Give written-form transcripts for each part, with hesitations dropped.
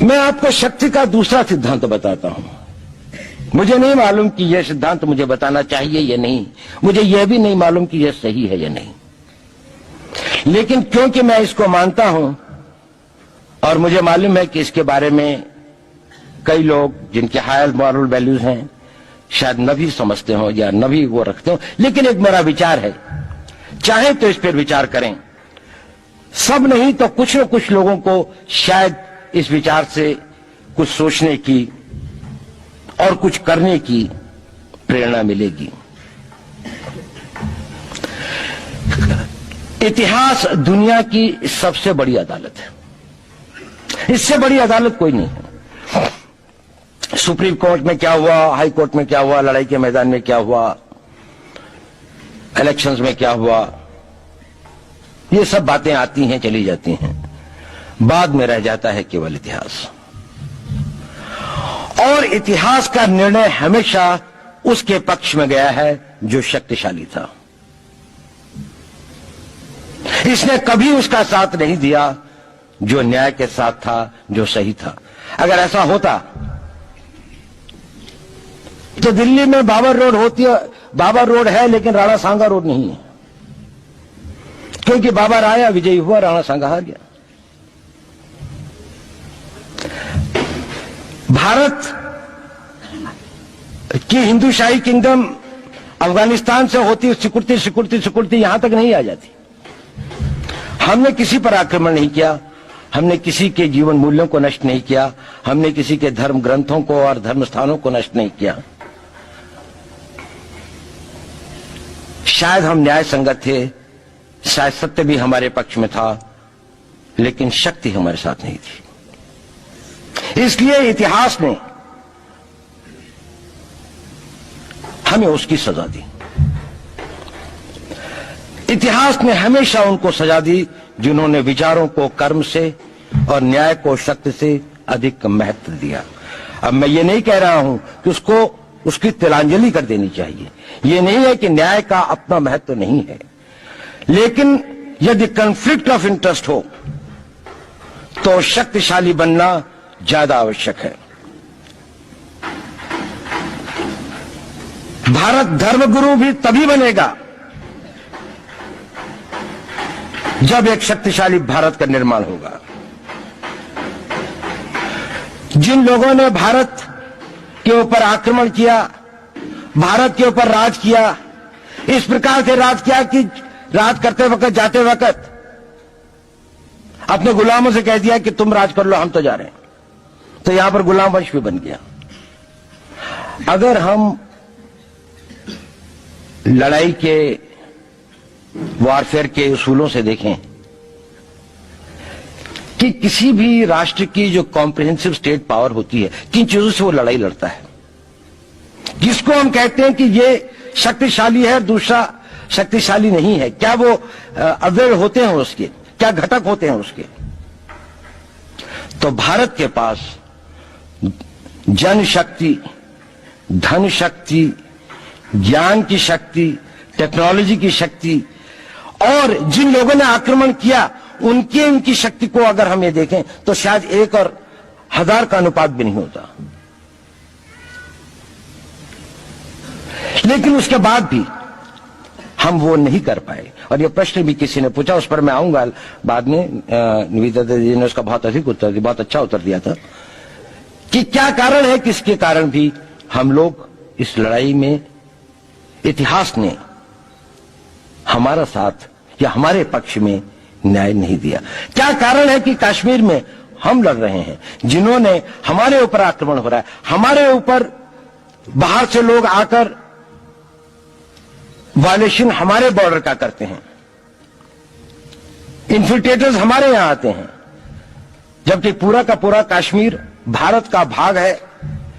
मैं आपको शक्ति का दूसरा सिद्धांत बताता हूं। मुझे नहीं मालूम कि यह सिद्धांत मुझे बताना चाहिए या नहीं, मुझे यह भी नहीं मालूम कि यह सही है या नहीं, लेकिन क्योंकि मैं इसको मानता हूं और मुझे मालूम है कि इसके बारे में कई लोग जिनके हायर मॉरल वैल्यूज हैं शायद न भी समझते हो या न भी वो रखते हो, लेकिन एक मेरा विचार है, चाहे तो इस पर विचार करें। सब नहीं तो कुछ न कुछ लोगों को शायद इस विचार से कुछ सोचने की और कुछ करने की प्रेरणा मिलेगी। इतिहास दुनिया की सबसे बड़ी अदालत है, इससे बड़ी अदालत कोई नहीं है। सुप्रीम कोर्ट में क्या हुआ, हाई कोर्ट में क्या हुआ, लड़ाई के मैदान में क्या हुआ, इलेक्शंस में क्या हुआ, ये सब बातें आती हैं चली जाती हैं, बाद में रह जाता है केवल इतिहास। और इतिहास का निर्णय हमेशा उसके पक्ष में गया है जो शक्तिशाली था। इसने कभी उसका साथ नहीं दिया जो न्याय के साथ था, जो सही था। अगर ऐसा होता तो दिल्ली में बाबर रोड होती है, बाबर रोड है लेकिन राणा सांगा रोड नहीं है, क्योंकि बाबर आया, विजयी हुआ, राणा सांगा हार गया। भारत की हिंदूशाही किंगडम अफगानिस्तान से होती सिकुड़ती सिकुड़ती सिकुड़ती यहां तक नहीं आ जाती। हमने किसी पर आक्रमण नहीं किया, हमने किसी के जीवन मूल्यों को नष्ट नहीं किया, हमने किसी के धर्म ग्रंथों को और धर्म स्थानों को नष्ट नहीं किया। शायद हम न्याय संगत थे, शायद सत्य भी हमारे पक्ष में था, लेकिन शक्ति हमारे साथ नहीं थी। इसलिए इतिहास ने हमें उसकी सजा दी। इतिहास ने हमेशा उनको सजा दी जिन्होंने विचारों को कर्म से और न्याय को शक्ति से अधिक महत्व दिया। अब मैं ये नहीं कह रहा हूं कि उसको उसकी तिलांजलि कर देनी चाहिए, ये नहीं है कि न्याय का अपना महत्व नहीं है, लेकिन यदि कॉन्फ्लिक्ट ऑफ इंटरेस्ट हो तो शक्तिशाली बनना ज्यादा आवश्यक है। भारत धर्मगुरु भी तभी बनेगा जब एक शक्तिशाली भारत का निर्माण होगा। जिन लोगों ने भारत के ऊपर आक्रमण किया, भारत के ऊपर राज किया, इस प्रकार से राज किया कि राज करते वक्त, जाते वक्त अपने गुलामों से कह दिया कि तुम राज कर लो, हम तो जा रहे हैं, तो यहां पर गुलाम वंश भी बन गया। अगर हम लड़ाई के वॉरफेयर के उसूलों से देखें कि किसी भी राष्ट्र की जो कॉम्प्रिहेंसिव स्टेट पावर होती है, किन चीजों से वो लड़ाई लड़ता है, किसको हम कहते हैं कि ये शक्तिशाली है, दूसरा शक्तिशाली नहीं है, क्या वो अवयव होते हैं उसके, क्या घटक होते हैं उसके। तो भारत के पास जनशक्ति, धन शक्ति, ज्ञान की शक्ति, टेक्नोलॉजी की शक्ति, और जिन लोगों ने आक्रमण किया उनकी शक्ति को अगर हम ये देखें तो शायद 1 और 1000 का अनुपात भी नहीं होता। लेकिन उसके बाद भी हम वो नहीं कर पाए। और ये प्रश्न भी किसी ने पूछा, उस पर मैं आऊंगा बाद में। निवेदिता जी ने उसका बहुत अधिक उत्तर दिया, बहुत अच्छा उत्तर दिया था कि क्या कारण है, किसके कारण भी हम लोग इस लड़ाई में इतिहास ने हमारा साथ या हमारे पक्ष में न्याय नहीं दिया। क्या कारण है कि कश्मीर में हम लड़ रहे हैं, जिन्होंने हमारे ऊपर आक्रमण हो रहा है, हमारे ऊपर बाहर से लोग आकर वायलेशन हमारे बॉर्डर का करते हैं, इन्फिल्ट्रेटर्स हमारे यहां आते हैं, जबकि पूरा का पूरा कश्मीर भारत का भाग है,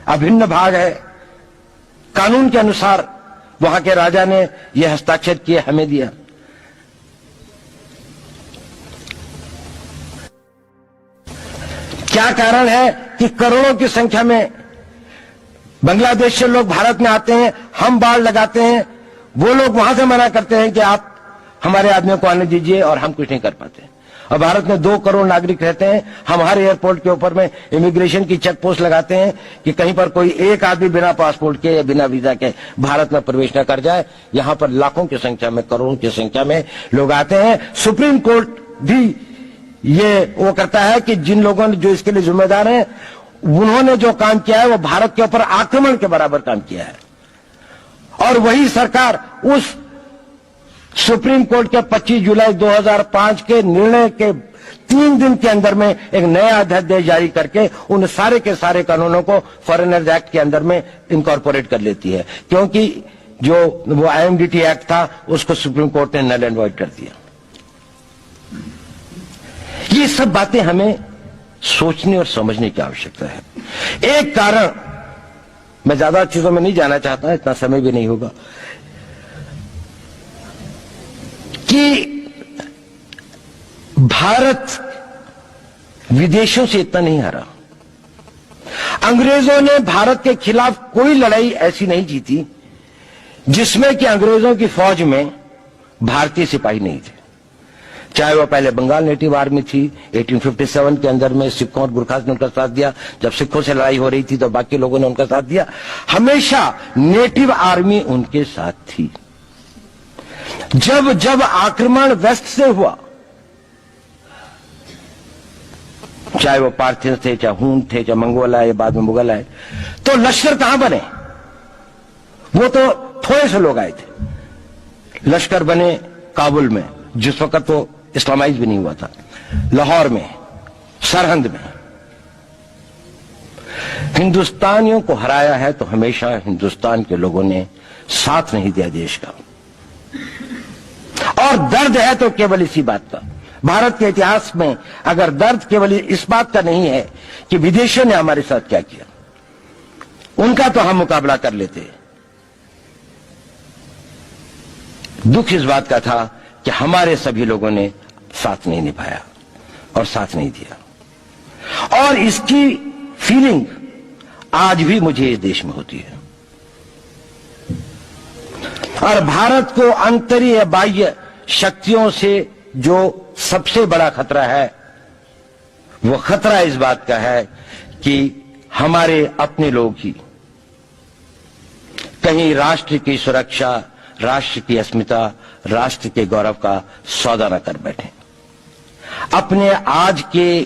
अभिन्न भाग है। कानून के अनुसार वहां के राजा ने यह हस्ताक्षर किए, हमें दिया। क्या कारण है कि करोड़ों की संख्या में बांग्लादेश से लोग भारत में आते हैं, हम बाड़ लगाते हैं, वो लोग वहां से मना करते हैं कि आप हमारे आदमियों को आने दीजिए, और हम कुछ नहीं कर पाते। और भारत में 2 करोड़ नागरिक रहते हैं। हम हर एयरपोर्ट के ऊपर में इमिग्रेशन की चेक पोस्ट लगाते हैं कि कहीं पर कोई एक आदमी बिना पासपोर्ट के या बिना वीजा के भारत में प्रवेश न कर जाए। यहां पर लाखों की संख्या में, करोड़ों की संख्या में लोग आते हैं। सुप्रीम कोर्ट भी ये वो करता है कि जिन लोगों ने जो इसके लिए जिम्मेदार हैं, उन्होंने जो काम किया है वो भारत के ऊपर आक्रमण के बराबर काम किया है। और वही सरकार उस सुप्रीम कोर्ट के 25 जुलाई 2005 के निर्णय के 3 दिन के अंदर में एक नया अध्यादेश जारी करके उन सारे के सारे कानूनों को फॉरेनर्स एक्ट के अंदर में इनकॉर्पोरेट कर लेती है, क्योंकि जो वो IMDT एक्ट था उसको सुप्रीम कोर्ट ने नल एंड वॉइड कर दिया। ये सब बातें हमें सोचने और समझने की आवश्यकता है। एक कारण, मैं ज्यादा चीजों में नहीं जाना चाहता, इतना समय भी नहीं होगा, कि भारत विदेशों से इतना नहीं हारा। अंग्रेजों ने भारत के खिलाफ कोई लड़ाई ऐसी नहीं जीती जिसमें कि अंग्रेजों की फौज में भारतीय सिपाही नहीं थे। चाहे वह पहले बंगाल नेटिव आर्मी थी, 1857 के अंदर में सिखों और गुरखास ने उनका साथ दिया। जब सिखों से लड़ाई हो रही थी तो बाकी लोगों ने उनका साथ दिया। हमेशा नेटिव आर्मी उनके साथ थी। जब जब आक्रमण वेस्ट से हुआ, चाहे वो पार्थियन थे, चाहे हून थे, चाहे मंगोल आए, बाद में मुगल आए, तो लश्कर कहां बने? वो तो थोड़े से लोग आए थे। लश्कर बने काबुल में, जिस वक्त तो इस्लामाइज भी नहीं हुआ था, लाहौर में, सरहंद में। हिंदुस्तानियों को हराया है तो हमेशा हिंदुस्तान के लोगों ने साथ नहीं दिया देश का। और दर्द है तो केवल इसी बात का। भारत के इतिहास में अगर दर्द केवल इस बात का नहीं है कि विदेशियों ने हमारे साथ क्या किया, उनका तो हम मुकाबला कर लेते। दुख इस बात का था कि हमारे सभी लोगों ने साथ नहीं निभाया और साथ नहीं दिया। और इसकी फीलिंग आज भी मुझे इस देश में होती है। और भारत को आंतरिक बाह्य शक्तियों से जो सबसे बड़ा खतरा है, वो खतरा इस बात का है कि हमारे अपने लोग ही कहीं राष्ट्र की सुरक्षा, राष्ट्र की अस्मिता, राष्ट्र के गौरव का सौदा न कर बैठे, अपने आज के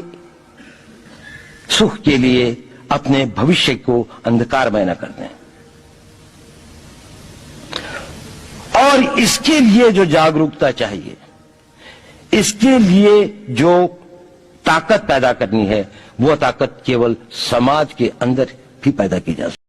सुख के लिए अपने भविष्य को अंधकारमय न कर दें। और इसके लिए जो जागरूकता चाहिए, इसके लिए जो ताकत पैदा करनी है, वो ताकत केवल समाज के अंदर भी पैदा की जा सकती है।